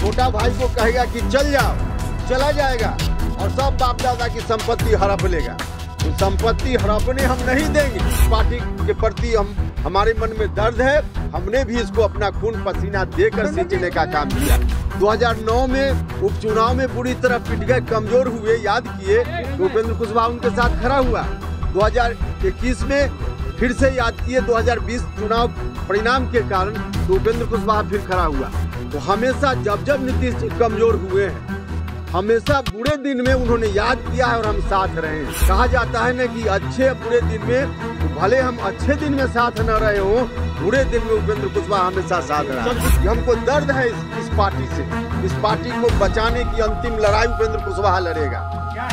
छोटा भाई को कहेगा कि चल जाओ, चला जाएगा और सब बाप दादा की संपत्ति हड़प लेगा। तो संपत्ति हड़पने हम नहीं देंगे। पार्टी के प्रति हमारे मन में दर्द है। हमने भी इसको अपना खून पसीना देकर सींचने का काम किया। 2009 में उपचुनाव में बुरी तरह पिट गए, कमजोर हुए, याद किए तो उपेंद्र कुशवाहा उनके साथ खड़ा हुआ। 2021 में फिर से याद किए, 2020 चुनाव परिणाम के कारण तो उपेंद्र कुशवाहा फिर खड़ा हुआ। तो हमेशा जब जब नीतीश जी कमजोर हुए हैं, हमेशा बुरे दिन में उन्होंने याद किया है और हम साथ रहे हैं। कहा जाता है ना कि अच्छे बुरे दिन में, तो भले हम अच्छे दिन में साथ न रहे हो, बुरे दिन में उपेंद्र कुशवाहा हमेशा साथ रहा। हमको दर्द है इस पार्टी से। इस पार्टी को बचाने की अंतिम लड़ाई उपेंद्र कुशवाहा लड़ेगा,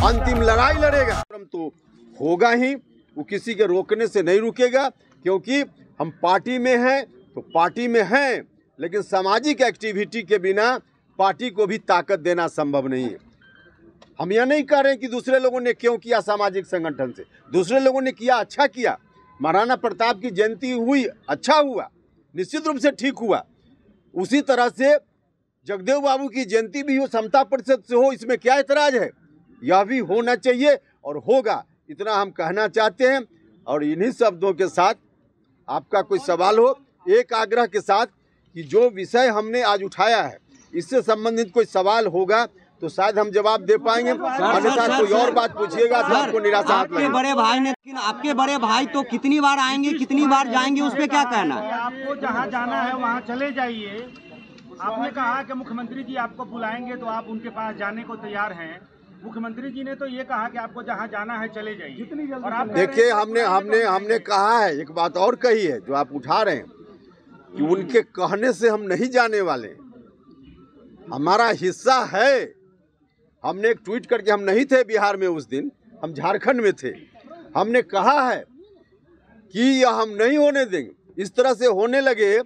अंतिम लड़ाई लड़ेगा। तो होगा ही, वो किसी के रोकने से नहीं रुकेगा, क्योंकि हम पार्टी में हैं तो पार्टी में हैं, लेकिन सामाजिक एक्टिविटी के बिना पार्टी को भी ताकत देना संभव नहीं है। हम यह नहीं कह रहे कि दूसरे लोगों ने क्यों किया, सामाजिक संगठन से दूसरे लोगों ने किया, अच्छा किया। महाराणा प्रताप की जयंती हुई, अच्छा हुआ, निश्चित रूप से ठीक हुआ। उसी तरह से जगदेव बाबू की जयंती भी हो, समता परिषद से हो, इसमें क्या एतराज है? यह भी होना चाहिए और होगा, इतना हम कहना चाहते हैं। और इन्हीं शब्दों के साथ आपका कोई सवाल हो, एक आग्रह के साथ कि जो विषय हमने आज उठाया है, इससे संबंधित कोई सवाल होगा तो शायद हम जवाब दे पाएंगे, अन्यथा कोई और बात पूछिएगा तो आपको निराशा। आपके बड़े भाई ने, आपके बड़े भाई तो कितनी बार आएंगे, कितनी बार जाएंगे, उस पर क्या कहना? आपको जहां जाना है वहां चले जाइए। आपने कहा कि मुख्यमंत्री जी आपको बुलाएंगे तो आप उनके पास जाने को तैयार हैं। मुख्यमंत्री जी ने तो ये कहा कि आपको जहां जाना है चले जाइए। जितनी जल्दी। और आप देखिए, हमने कहा है, एक बात और कही है जो आप उठा रहे हैं कि उनके कहने से हम नहीं जाने वाले, हमारा हिस्सा है। हमने एक ट्वीट करके, हम नहीं थे बिहार में उस दिन, हम झारखंड में थे, हमने कहा है कि यह हम नहीं होने देंगे। इस तरह से होने लगे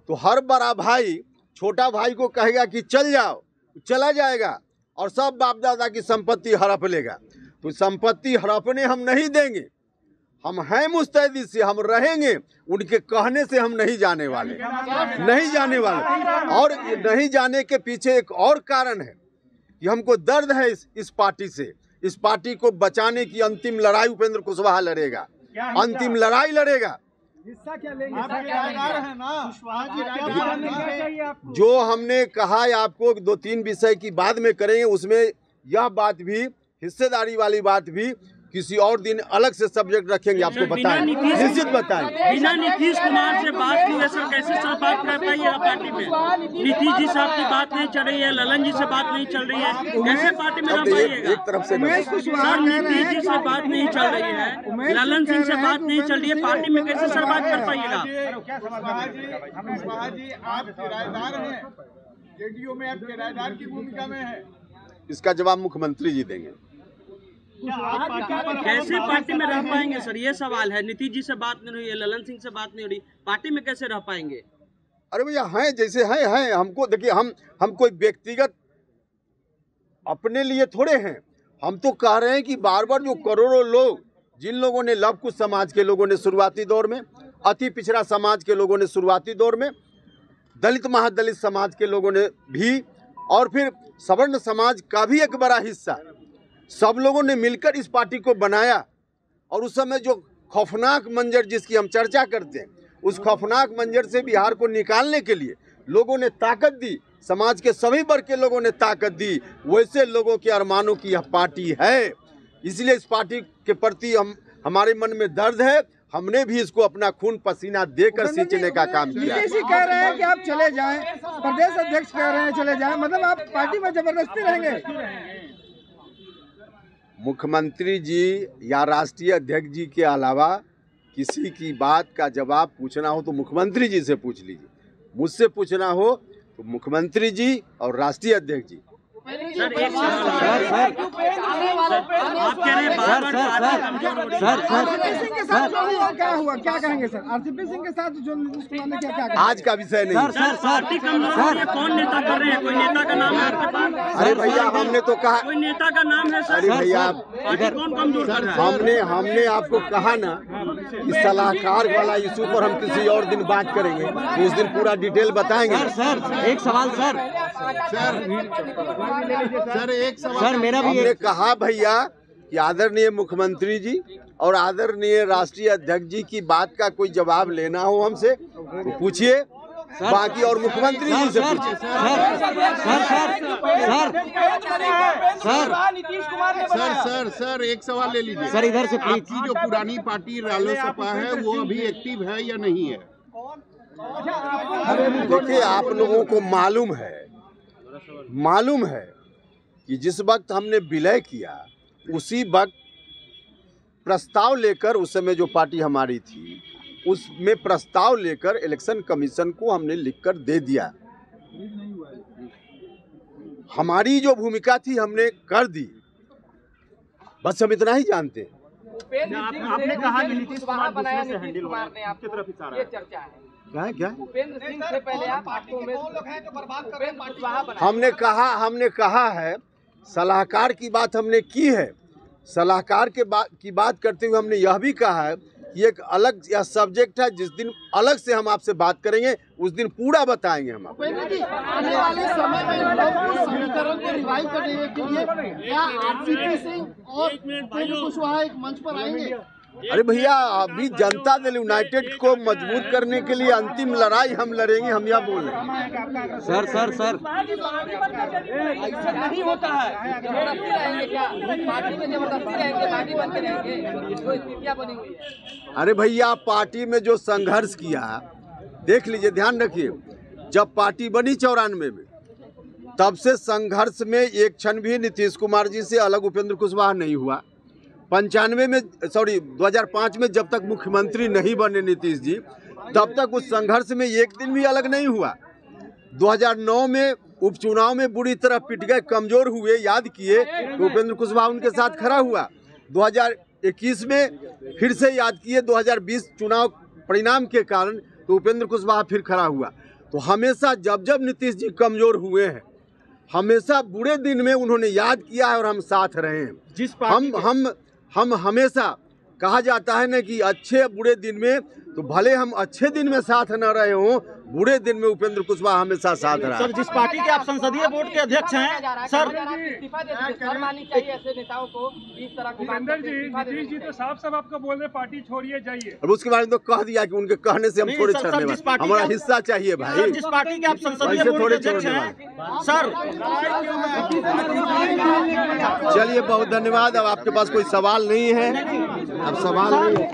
तो हर बड़ा भाई छोटा भाई को कहेगा कि चल जाओ, चला जाएगा और सब बाप दादा की संपत्ति हड़प लेगा। तो संपत्ति हड़पने हम नहीं देंगे। हम हैं मुस्तैदी से, हम रहेंगे, उनके कहने से हम नहीं जाने वाले, नहीं जाने वाले। और नहीं जाने के पीछे एक और कारण है कि हमको दर्द है इस पार्टी से। इस पार्टी को बचाने की अंतिम लड़ाई उपेंद्र कुशवाहा लड़ेगा, अंतिम लड़ाई लड़ेगा। हिस्सा क्या लेंगे? है ना, जो हमने कहा है आपको 2-3 विषय की बाद में करेंगे, उसमें यह बात भी, हिस्सेदारी वाली बात भी किसी और दिन अलग से सब्जेक्ट रखेंगे, आपको बताएंगे, निश्चित बताएंगे। बिना नीतीश कुमार से बात किए सर कैसे सर बात कर पाइए पार्टी में? नीतीश जी से आपकी बात नहीं चल रही है, ललन जी से बात नहीं चल रही है, कैसे पार्टी में रह पाइएगा? एक तरफ से सर नीतीश जी से बात नहीं चल रही है, ललन सिंह से बात नहीं चल रही है, पार्टी में कैसे सर बात कर पाइएगा? आप किराएदार हैं, जेडीयू में आप किराएदार की भूमिका में है। इसका जवाब मुख्यमंत्री जी देंगे। कैसे पार्टी में रह पाएंगे सर, ये सवाल है। नीतीश जी से बात नहीं हुई है, ललन सिंह से बात नहीं हो रही, पार्टी में कैसे रह पाएंगे? अरे भैया, हैं जैसे हैं। हमको देखिए, हम कोई व्यक्तिगत अपने लिए थोड़े हैं। हम तो कह रहे हैं कि बार बार जो करोड़ों लोग, जिन लोगों ने, लव कुश समाज के लोगों ने शुरुआती दौर में, अति पिछड़ा समाज के लोगों ने शुरुआती दौर में, दलित महादलित समाज के लोगों ने भी, और फिर सवर्ण समाज का भी एक बड़ा हिस्सा, सब लोगों ने मिलकर इस पार्टी को बनाया। और उस समय जो खौफनाक मंजर जिसकी हम चर्चा करते हैं, उस खौफनाक मंजर से बिहार को निकालने के लिए लोगों ने ताकत दी, समाज के सभी वर्ग के लोगों ने ताकत दी। वैसे लोगों के अरमानों की यह पार्टी है, इसलिए इस पार्टी के प्रति हमारे मन में दर्द है। हमने भी इसको अपना खून पसीना देकर सींचने का काम किया। नीतीश जी कह रहे हैं कि आप चले जाएं, प्रदेश अध्यक्ष कह रहे हैं चले जाएं, मतलब आप पार्टी में जबरदस्ती रहेंगे? मुख्यमंत्री जी या राष्ट्रीय अध्यक्ष जी के अलावा किसी की बात का जवाब पूछना हो तो मुख्यमंत्री जी से पूछ लीजिए, मुझसे पूछना हो तो मुख्यमंत्री जी और राष्ट्रीय अध्यक्ष जी, सर एक सवाल आप कह रहे हैं बार-बार पार्टी कमजोर हो रही है। आरसीपी सिंह के साथ जो हुआ क्या हुआ, क्या कहेंगे सर? आरसीपी सिंह के साथ जो नीतीश कुमार ने क्या क्या आज का विषय नहीं। सर पार्टी कमजोर हो रही है, कौन नेता कर रहे हैं? कोई नेता का नाम है आपके पास? अरे भैया हमने तो कहा, कोई नेता का नाम है सर? अरे भैया पार्टी कौन कमजोर कर रहा है? हमने आपको कहा ना कि सलाहकार वाला इशू पर हम किसी और दिन बात करेंगे, तो उस दिन पूरा डिटेल बताएंगे। सर एक सवाल सर एक सवाल सर मेरा भी हमने कहा भैया कि आदरणीय मुख्यमंत्री जी और आदरणीय राष्ट्रीय अध्यक्ष जी की बात का कोई जवाब लेना हो हमसे तो पूछिए, बाकी और मुख्यमंत्री जी से पूछिए। सर एक सवाल ले लीजिए सर इधर से प्लीज। आपकी जो पुरानी पार्टी रालोसपा है वो अभी एक्टिव है या नहीं है? देखिए आप लोगों को मालूम है कि जिस वक्त हमने विलय किया उसी वक्त प्रस्ताव लेकर, उस समय जो पार्टी हमारी थी उसमें प्रस्ताव लेकर इलेक्शन कमीशन को हमने लिखकर दे दिया। हमारी जो भूमिका थी हमने कर दी, बस हम इतना ही जानते हैं। आपने कहा कि नीतीश कुमार दूसरे से हैंडल हुआ, आपकी तरफ इशारा है। चर्चा है क्या उपेंद्र सिंह से पहले आप आपको हमने कहा है सलाहकार की बात हमने की है। सलाहकार की बात करते हुए हमने यह भी कहा है कि एक अलग यह सब्जेक्ट है, जिस दिन अलग से हम आपसे बात करेंगे उस दिन पूरा बताएंगे हम आपको। आने वाले समय में इन लोगों को समीकरण को रिवाइव करने के लिए क्या आरसीपी सिंह और उपेंद्र कुशवाहा एक मंच पर आएंगे? अरे भैया अभी जनता दल यूनाइटेड को मजबूत करने के लिए अंतिम लड़ाई हम लड़ेंगे, हम यह बोल रहे हैं। सर नहीं होता है, जबरदस्ती रहेंगे क्या? पार्टी में जबरदस्ती रहेंगे, पार्टी बनते रहेंगे, कोई स्थितियां बनी हुई है। अरे भैया पार्टी में जो संघर्ष किया देख लीजिए, ध्यान रखिए, जब पार्टी बनी 94 में तब से संघर्ष में एक क्षण भी नीतीश कुमार जी से अलग उपेंद्र कुशवाहा नहीं हुआ। 2005 में जब तक मुख्यमंत्री नहीं बने नीतीश जी तब तक उस संघर्ष में एक दिन भी अलग नहीं हुआ। 2009 में उपचुनाव में बुरी तरह पिट गए, कमजोर हुए, याद किए तो उपेंद्र कुशवाहा उनके साथ खड़ा हुआ। 2021 में फिर से याद किए, 2020 चुनाव परिणाम के कारण तो उपेंद्र कुशवाहा फिर खड़ा हुआ। तो हमेशा जब जब नीतीश जी कमजोर हुए हैं हमेशा बुरे दिन में उन्होंने याद किया है और हम साथ रहे हैं। हम हमेशा कहा जाता है ना कि अच्छे बुरे दिन में, तो भले हम अच्छे दिन में साथ न रहे हों, बुरे दिन में उपेंद्र कुशवाहा हमेशा साथ रहा। सर जिस पार्टी के आप संसदीय बोर्ड के अध्यक्ष हैं सर, नीतीश जी तो साफ साफ आपको बोल रहे पार्टी छोड़िए जाइए, और उसके बारे में तो कह दिया कि उनके कहने से हम थोड़े छोड़ने वाले, हमारा हिस्सा चाहिए भाई। जिस पार्टी के आप संसदीय बोर्ड के अध्यक्ष हैं सर। चलिए बहुत धन्यवाद। अब आपके पास कोई सवाल नहीं है, अब सवाल नहीं है।